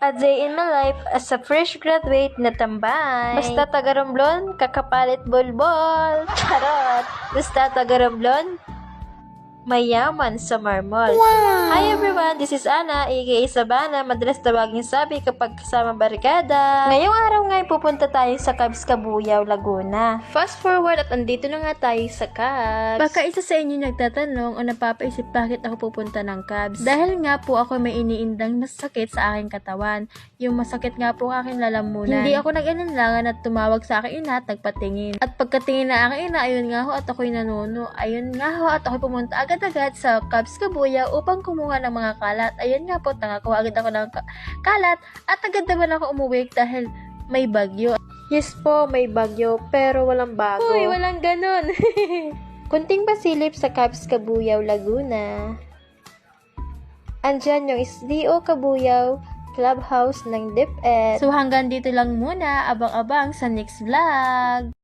A day in my life as a fresh graduate na tambay. Basta taga Romblon, kakapalit bolbol. Charot! Basta taga Romblon, mayaman sa marmol. Wow! Hi everyone, this is Ana, aka Sabana. Madalas tawagin sabi kapag kasama barkada. Ngayong araw nga pupunta tayo sa Cavs Cabuyao, Laguna. Fast forward at andito na nga tayo sa Cavs. Baka isa sa inyo nagtatanong o napapaisip bakit ako pupunta ng Cavs. Dahil nga po ako may iniindang masakit sa aking katawan. Yung masakit nga po aking lalamunan. Hindi ako nag-alinlangan at tumawag sa aking ina at nagpatingin. At pagkatingin na aking ina, ayun nga ho at ako'y nanuno. Ayun nga ho at ako'y pumunta agad-agad sa Cavs Cabuyao upang kumuha ng mga kalat. Ayun nga po, nakakuha agad ako ng kalat at agad naman ako umuwi dahil may bagyo. Yes po, may bagyo pero walang bago. Uy, walang ganun. Kunting pasilip sa Cavs Cabuyao, Laguna. Andyan yung SDO Cabuyao Clubhouse ng DepEd. So hanggang dito lang muna, abang-abang sa next vlog.